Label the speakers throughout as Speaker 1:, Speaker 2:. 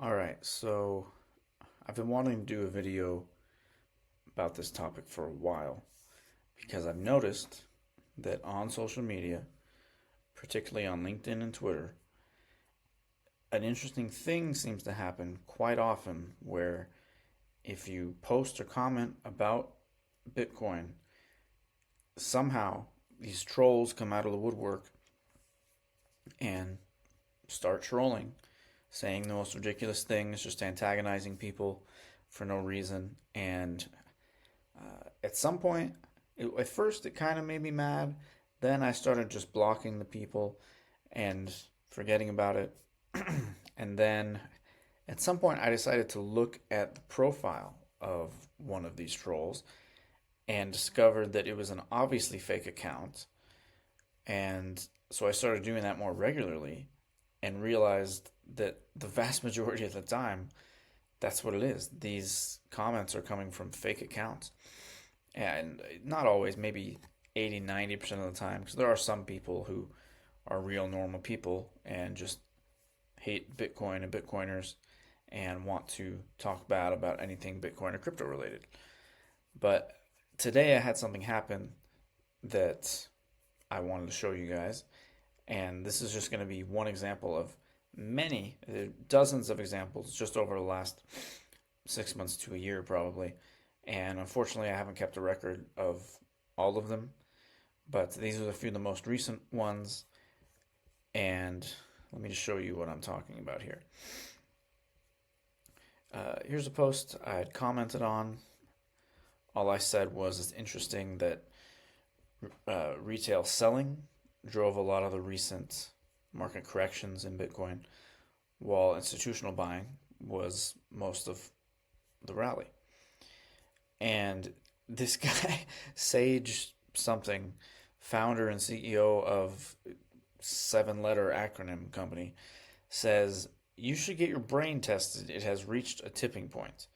Speaker 1: All right, so I've been wanting to do a video about this topic for a while because I've noticed that on social media, particularly on LinkedIn and Twitter, an interesting thing seems to happen quite often where if you post or comment about Bitcoin, somehow these trolls come out of the woodwork and start trolling, saying the most ridiculous things, just antagonizing people for no reason. And at some point, at first it kind of made me mad. Then I started just blocking the people and forgetting about it. And then at some point, I decided to look at the profile of one of these trolls and discovered that it was an obviously fake account. And so I started doing that more regularly and realized that the vast majority of the time, that's what it is. These comments are coming from fake accounts. And not always, maybe 80, 90% of the time, because there are some people who are real normal people and just hate Bitcoin and Bitcoiners and want to talk bad about anything Bitcoin or crypto related. But today I had something happen that I wanted to show you guys. And this is just going to be one example of many, dozens of examples just over the last 6 months to a year, probably. And unfortunately, I haven't kept a record of all of them, but these are a few of the most recent ones. And let me just show you what I'm talking about here. Here's a post I had commented on. All I said was it's interesting that retail selling drove a lot of the recent market corrections in Bitcoin, while institutional buying was most of the rally. And this guy, Sage something, founder and CEO of 7-letter acronym company, says you should get your brain tested. It has reached a tipping point.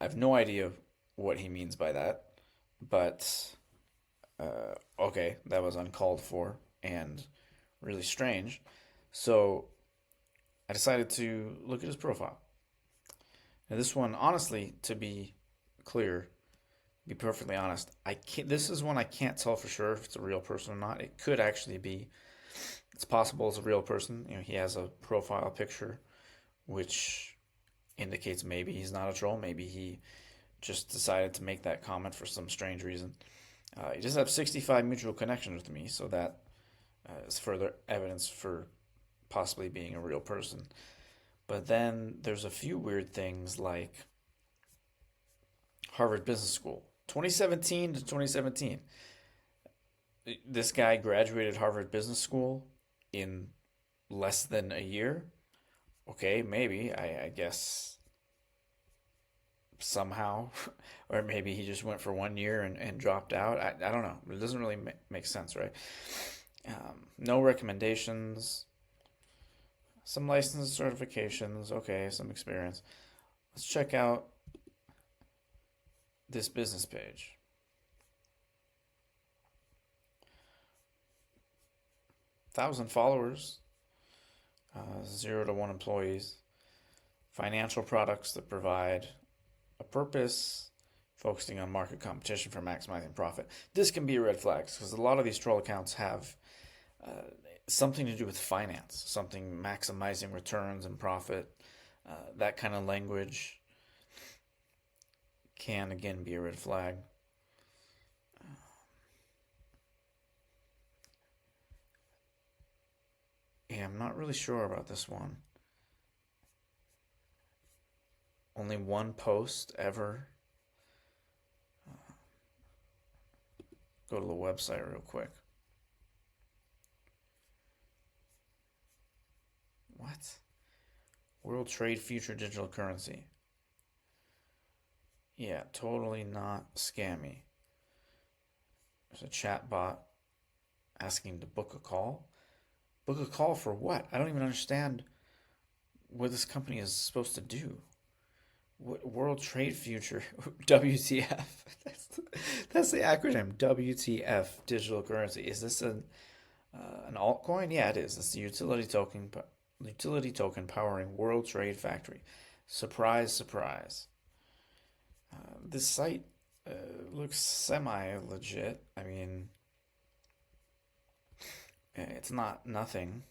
Speaker 1: I have no idea what he means by that, but okay, that was uncalled for and really strange. So I decided to look at his profile. Now, this one, honestly, to be clear, be perfectly honest, I can't. This is one I can't tell for sure if it's a real person or not. It could actually be. It's possible it's a real person. He has a profile picture, which indicates maybe he's not a troll. Maybe he just decided to make that comment for some strange reason. He does have 65 mutual connections with me, so that is further evidence for possibly being a real person. But then there's a few weird things like Harvard Business School, 2017 to 2017. This guy graduated Harvard Business School in less than a year. Okay, maybe, I guess somehow, or maybe he just went for 1 year and dropped out. I don't know. It doesn't really make sense, right? No recommendations, some license certifications, okay, some experience. Let's check out this business page. 1,000 followers, 0 to 1 employees, financial products that provide a purpose, focusing on market competition for maximizing profit. This can be a red flag because a lot of these troll accounts have uh, something to do with finance, something maximizing returns and profit. That kind of language can again be a red flag. Yeah, I'm not really sure about this one. Only one post ever. Go to the website real quick. What? World Trade Future Digital Currency. Yeah, totally not scammy. There's a chat bot asking to book a call. Book a call for what? I don't even understand what this company is supposed to do. What World Trade Future, WTF? That's the acronym, WTF, digital currency. Is this an altcoin? Yeah, it is. It's the utility token utility token powering World Trade Factory. Surprise, surprise. This site looks semi-legit. I mean, it's not nothing.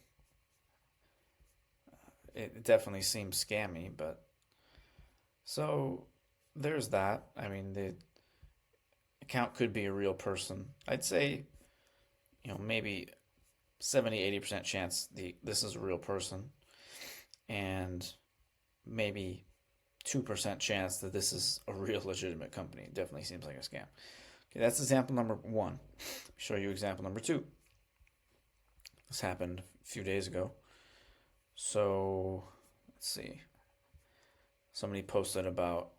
Speaker 1: It definitely seems scammy, but so there's that. I mean, the account could be a real person. I'd say, maybe 70-80% chance this is a real person, and maybe 2% chance that this is a real legitimate company. It definitely seems like a scam. Okay, that's example number one. Show you example number two. This happened a few days ago. So let's see. Somebody posted about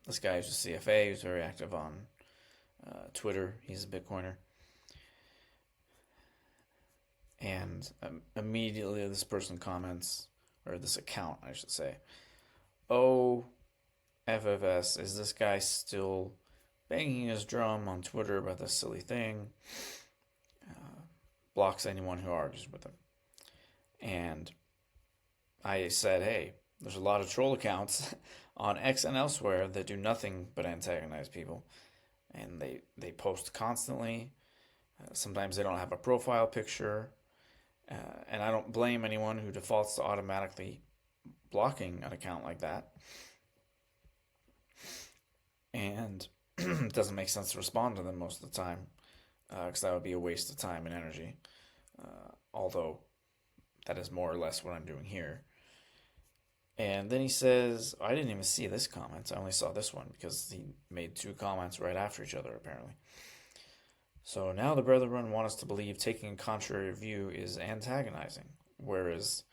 Speaker 1: this guy who's a CFA who's very active on Twitter. He's a Bitcoiner. And immediately this person comments, or this account, I should say, "Oh, FFS, is this guy still banging his drum on Twitter about this silly thing?" Blocks anyone who argues with him. And I said, hey, there's a lot of troll accounts on X and elsewhere that do nothing but antagonize people. And they post constantly. Sometimes they don't have a profile picture. And I don't blame anyone who defaults to automatically blocking an account like that. And it doesn't make sense to respond to them most of the time, because that would be a waste of time and energy. Although that is more or less what I'm doing here. And then he says, I didn't even see this comment. I only saw this one because he made two comments right after each other, apparently. So now the brethren want us to believe taking a contrary view is antagonizing, whereas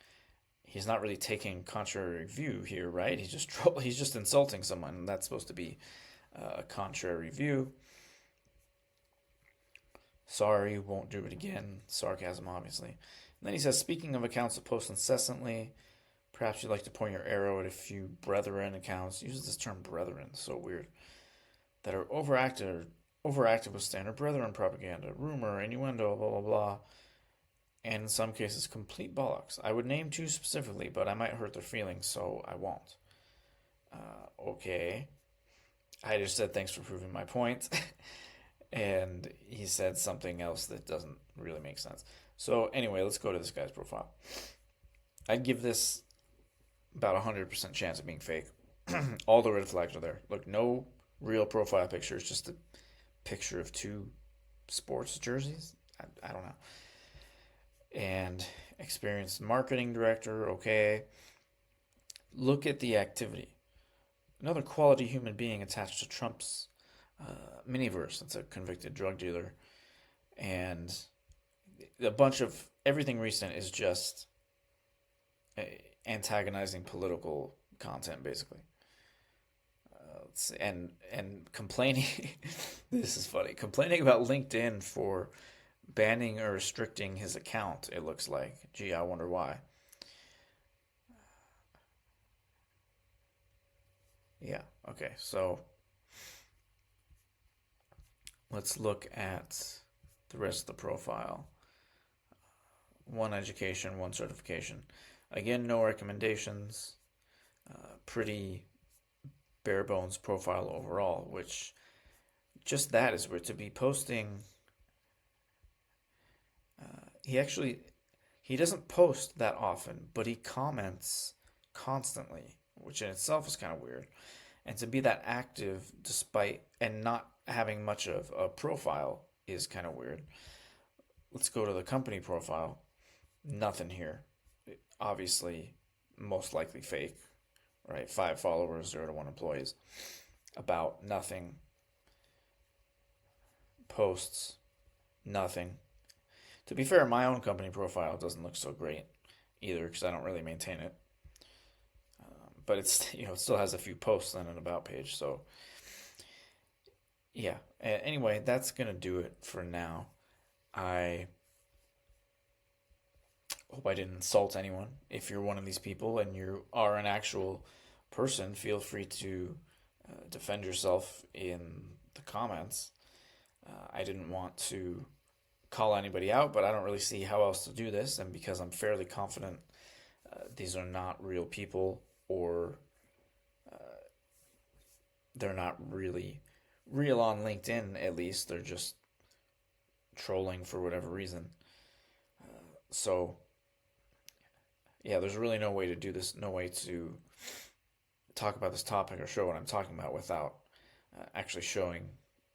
Speaker 1: he's not really taking a contrary view here, right? He's just insulting someone, and that's supposed to be a contrary view. Sorry, won't do it again. Sarcasm, obviously. And then he says, speaking of accounts that post incessantly, perhaps you'd like to point your arrow at a few brethren accounts. He uses this term brethren, so weird. That are overactive with standard brethren propaganda, rumor, innuendo, blah, blah, blah. And in some cases, complete bollocks. I would name two specifically, but I might hurt their feelings, so I won't. Okay. I just said thanks for proving my point. And he said something else that doesn't really make sense. So anyway, let's go to this guy's profile. I'd give this about 100% chance of being fake. All the red flags are there. Look, no real profile picture. It's just a picture of two sports jerseys. I don't know. And experienced marketing director, okay. Look at the activity. Another quality human being attached to Trump's Miniverse. That's a convicted drug dealer. And a bunch of everything recent is just antagonizing political content, basically. And complaining. This is funny. Complaining about LinkedIn for banning or restricting his account. It looks like. Gee, I wonder why. Yeah. Okay. So let's look at the rest of the profile. One education, one certification. Again, no recommendations. Pretty bare bones profile overall, which just that is where to be posting. He doesn't post that often, but he comments constantly, which in itself is kind of weird. And to be that active despite and not having much of a profile is kind of weird. Let's go to the company profile. Nothing here. Obviously, most likely fake, right? 5 followers, 0 to 1 employees. About nothing. Posts, nothing. To be fair, my own company profile doesn't look so great either because I don't really maintain it. But it's it still has a few posts on an about page. So yeah. Anyway, that's gonna do it for now. I hope I didn't insult anyone. If you're one of these people and you are an actual person, feel free to defend yourself in the comments. I didn't want to call anybody out, but I don't really see how else to do this. And because I'm fairly confident These are not real people, or they're not really real on LinkedIn, at least. They're just trolling for whatever reason. So, yeah, there's really no way to do this, no way to talk about this topic or show what I'm talking about without actually showing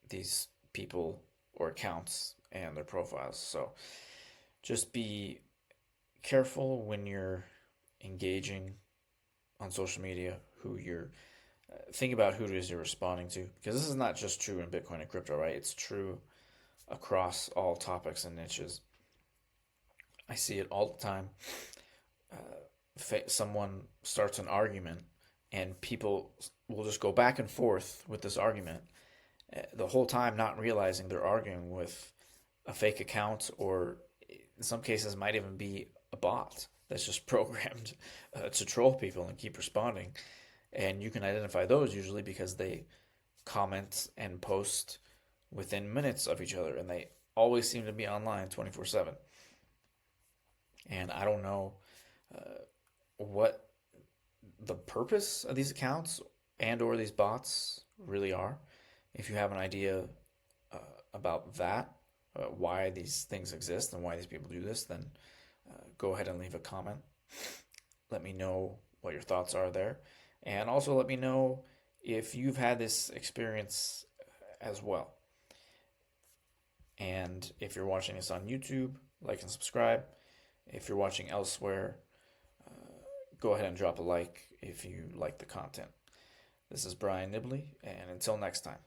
Speaker 1: these people or accounts and their profiles. So, just be careful when you're engaging on social media, who you're think about who it is you're responding to, because this is not just true in Bitcoin and crypto, right? It's true across all topics and niches. I see it all the time. Someone starts an argument, and people will just go back and forth with this argument the whole time, not realizing they're arguing with a fake account, or in some cases might even be a bot that's just programmed to troll people and keep responding. And you can identify those usually because they comment and post within minutes of each other, and they always seem to be online 24/7. And I don't know what the purpose of these accounts and or these bots really are. If you have an idea uh, about that, why these things exist and why these people do this, then go ahead and leave a comment. Let me know what your thoughts are there. And also let me know if you've had this experience as well. And if you're watching this on YouTube, like and subscribe. If you're watching elsewhere, go ahead and drop a like if you like the content. This is Brian Nibley, and until next time.